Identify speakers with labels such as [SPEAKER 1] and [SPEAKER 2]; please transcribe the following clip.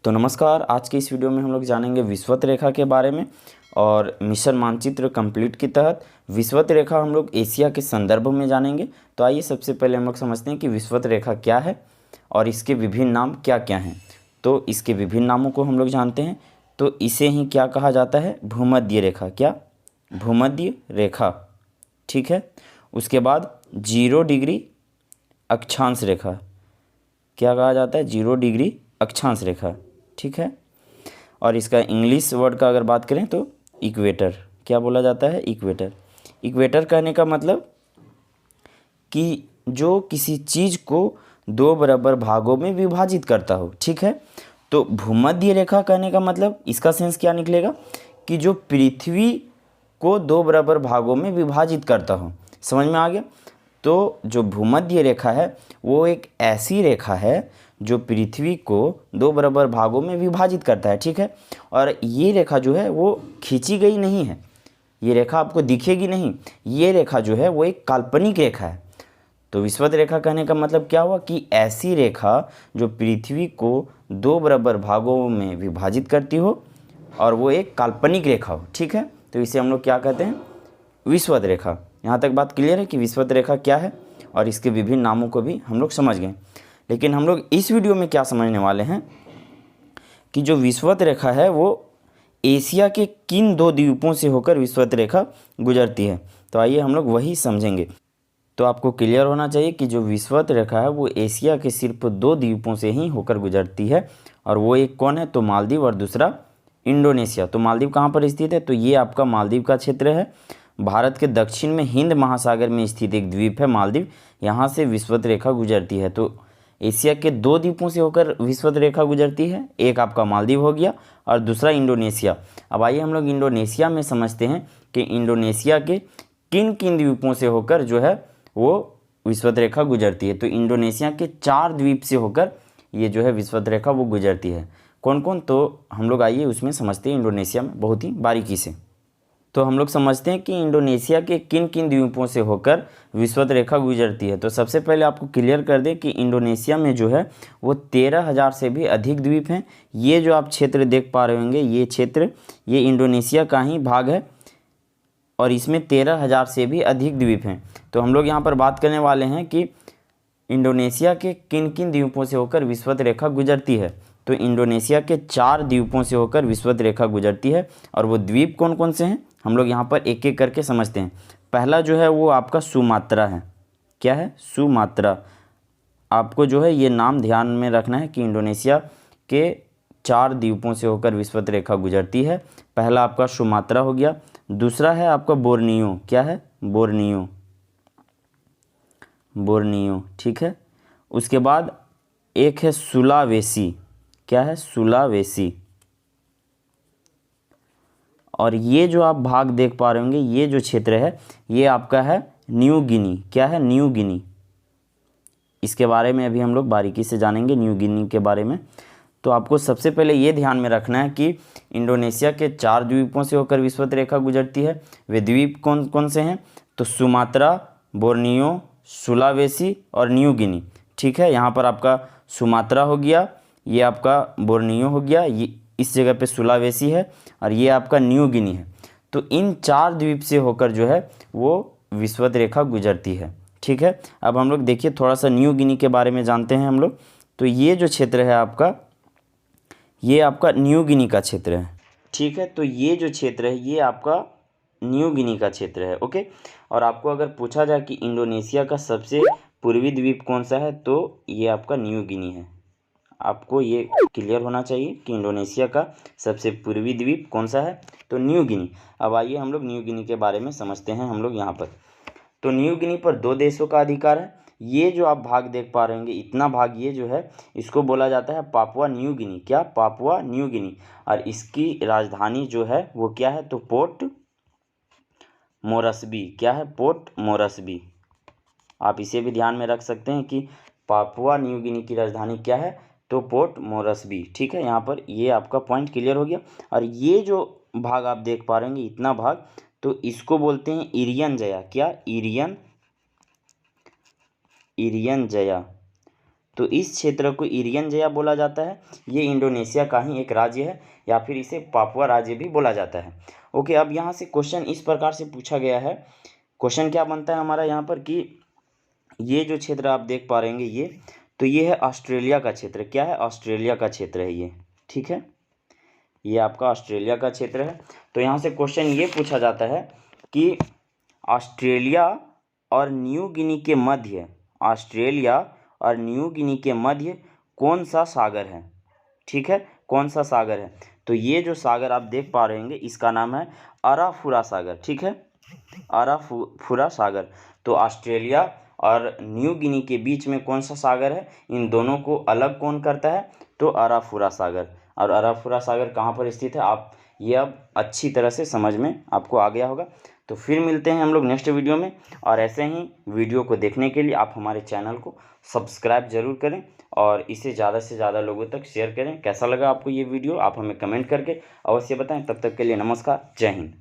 [SPEAKER 1] तो नमस्कार। आज के इस वीडियो में हम लोग जानेंगे विषुवत रेखा के बारे में। और मिशन मानचित्र कंप्लीट के तहत विषुवत रेखा हम लोग एशिया के संदर्भ में जानेंगे। तो आइए सबसे पहले हम लोग समझते हैं कि विषुवत रेखा क्या है और इसके विभिन्न नाम क्या क्या हैं। तो इसके विभिन्न नामों को हम लोग जानते हैं। तो इसे ही क्या कहा जाता है? भूमध्य रेखा। क्या? भूमध्य रेखा। ठीक है। उसके बाद 0 डिग्री अक्षांश रेखा। क्या कहा जाता है? 0 डिग्री अक्षांश रेखा। ठीक है। और इसका इंग्लिश वर्ड का अगर बात करें तो इक्वेटर। क्या बोला जाता है? इक्वेटर। इक्वेटर कहने का मतलब कि जो किसी चीज़ को 2 बराबर भागों में विभाजित करता हो। ठीक है। तो भूमध्य रेखा कहने का मतलब इसका सेंस क्या निकलेगा कि जो पृथ्वी को 2 बराबर भागों में विभाजित करता हो। समझ में आ गया? तो जो भूमध्य रेखा है वो एक ऐसी रेखा है जो पृथ्वी को 2 बराबर भागों में विभाजित करता है। ठीक है। और ये रेखा जो है वो खींची गई नहीं है, ये रेखा आपको दिखेगी नहीं। ये रेखा जो है वो एक काल्पनिक रेखा है। तो विषुवत रेखा कहने का मतलब क्या हुआ कि ऐसी रेखा जो पृथ्वी को 2 बराबर भागों में विभाजित करती हो और वो एक काल्पनिक रेखा हो। ठीक है। तो इसे हम लोग क्या कहते हैं? विषुवत रेखा। यहाँ तक बात क्लियर है कि विषुवत रेखा क्या है और इसके विभिन्न नामों को भी हम लोग समझ गए। लेकिन हम लोग इस वीडियो में क्या समझने वाले हैं कि जो विषुवत रेखा है वो एशिया के किन 2 द्वीपों से होकर विषुवत रेखा गुजरती है। तो आइए हम लोग वही समझेंगे। तो आपको क्लियर होना चाहिए कि जो विषुवत रेखा है वो एशिया के सिर्फ 2 द्वीपों से ही होकर गुजरती है। और वो एक कौन है? तो मालदीव और दूसरा इंडोनेशिया। तो मालदीव कहाँ पर स्थित है? तो ये आपका मालदीव का क्षेत्र है। भारत के दक्षिण में हिंद महासागर में स्थित एक द्वीप है मालदीव। यहाँ से विषुवत रेखा गुजरती है। तो एशिया के 2 द्वीपों से होकर विषुवत रेखा गुजरती है। एक आपका मालदीव हो गया और दूसरा इंडोनेशिया। अब आइए हम लोग इंडोनेशिया में समझते हैं कि इंडोनेशिया के किन किन द्वीपों से होकर जो है वो विषुवत रेखा गुजरती है। तो इंडोनेशिया के 4 द्वीप से होकर ये जो है विषुवत रेखा वो गुजरती है। कौन कौन? तो हम लोग आइए उसमें समझते हैं इंडोनेशिया में बहुत ही बारीकी से। तो हम लोग समझते हैं कि इंडोनेशिया के किन किन द्वीपों से होकर विषुवत रेखा गुजरती है। तो सबसे पहले आपको क्लियर कर दें कि इंडोनेशिया में जो है वो 13,000 से भी अधिक द्वीप हैं। ये जो आप क्षेत्र देख पा रहे होंगे ये क्षेत्र ये इंडोनेशिया का ही भाग है और इसमें 13,000 से भी अधिक द्वीप हैं। तो हम लोग यहाँ पर बात करने वाले हैं कि इंडोनेशिया के किन किन द्वीपों से होकर विषुवत रेखा गुजरती है। तो इंडोनेशिया के 4 द्वीपों से होकर विषुवत रेखा गुजरती है। और वो द्वीप कौन कौन से हैं हम लोग यहाँ पर एक एक करके समझते हैं। पहला जो है वो आपका सुमात्रा है। क्या है? सुमात्रा। आपको जो है ये नाम ध्यान में रखना है कि इंडोनेशिया के 4 द्वीपों से होकर विषुवत रेखा गुजरती है। पहला आपका सुमात्रा हो गया। दूसरा है आपका बोर्नियो। क्या है? बोर्नियो। बोर्नियो। ठीक है। उसके बाद एक है सुलावेसी। क्या है? सुलावेसी। और ये जो आप भाग देख पा रहे होंगे ये जो क्षेत्र है ये आपका है न्यू गिनी। क्या है? New Guinea. इसके बारे में अभी हम लोग बारीकी से जानेंगे न्यू गिनी के बारे में। तो आपको सबसे पहले ये ध्यान में रखना है कि इंडोनेशिया के 4 द्वीपों से होकर विषुवत रेखा गुजरती है। वे द्वीप कौन कौन से हैं? तो सुमात्रा, बोर्नियो, सुलावेसी और न्यू गिनी। ठीक है। यहाँ पर आपका सुमात्रा हो गया, ये आपका बोर्नियो हो गया, ये इस जगह पे सुलावेसी है और ये आपका न्यू गिनी है। तो इन 4 द्वीप से होकर जो है वो विषुवत रेखा गुजरती है। ठीक है। अब हम लोग देखिए थोड़ा सा न्यू गिनी के बारे में जानते हैं हम लोग। तो ये जो क्षेत्र है आपका ये आपका न्यू गिनी का क्षेत्र है। ठीक है। तो ये जो क्षेत्र है ये आपका न्यू गिनी का क्षेत्र है। ओके। और आपको अगर पूछा जाए कि इंडोनेशिया का सबसे पूर्वी द्वीप कौन सा है तो ये आपका न्यू गिनी है। आपको ये क्लियर होना चाहिए कि इंडोनेशिया का सबसे पूर्वी द्वीप कौन सा है तो न्यू गिनी। अब आइए हम लोग न्यू गिनी के बारे में समझते हैं हम लोग यहाँ पर। तो न्यू गिनी पर 2 देशों का अधिकार है। ये जो आप भाग देख पा रहे होंगे इतना भाग ये जो है इसको बोला जाता है पापुआ न्यू गिनी। क्या? Papua New Guinea. और इसकी राजधानी जो है वो क्या है? तो पोर्ट मोरस्बी। क्या है? पोर्ट मोरस्बी। आप इसे भी ध्यान में रख सकते हैं कि पापुआ न्यू गिनी की राजधानी क्या है? तो पोर्ट मोरस्बी। ठीक है। यहाँ पर ये आपका पॉइंट क्लियर हो गया। और ये जो भाग आप देख पा रहे हैं इतना भाग तो इसको बोलते हैं इरियन जया। क्या? इरियन जया। तो इस क्षेत्र को इरियन जया बोला जाता है। ये इंडोनेशिया का ही एक राज्य है, या फिर इसे पापुआ राज्य भी बोला जाता है। ओके, अब यहाँ से क्वेश्चन इस प्रकार से पूछा गया है। क्वेश्चन क्या बनता है हमारा यहाँ पर कि ये जो क्षेत्र आप देख पा रहेंगे ये, तो ये है ऑस्ट्रेलिया का क्षेत्र। क्या है? ऑस्ट्रेलिया का क्षेत्र है ये, ठीक है। ये आपका ऑस्ट्रेलिया का क्षेत्र है। तो यहाँ से क्वेश्चन ये पूछा जाता है कि ऑस्ट्रेलिया और न्यू गिनी के मध्य, ऑस्ट्रेलिया और न्यू गिनी के मध्य कौन सा सागर है? ठीक है, कौन सा सागर है? तो ये जो सागर आप देख पा रहे हैं इसका नाम है अराफुरा सागर, ठीक है, अराफुरा सागर। तो ऑस्ट्रेलिया और न्यू गिनी के बीच में कौन सा सागर है? इन दोनों को अलग कौन करता है? तो अराफुरा सागर। और अराफुरा सागर कहाँ पर स्थित है, आप ये अब अच्छी तरह से समझ में आपको आ गया होगा। तो फिर मिलते हैं हम लोग नेक्स्ट वीडियो में, और ऐसे ही वीडियो को देखने के लिए आप हमारे चैनल को सब्सक्राइब जरूर करें और इसे ज़्यादा से ज़्यादा लोगों तक शेयर करें। कैसा लगा आपको ये वीडियो आप हमें कमेंट करके अवश्य बताएं। तब तक के लिए नमस्कार, जय हिंद।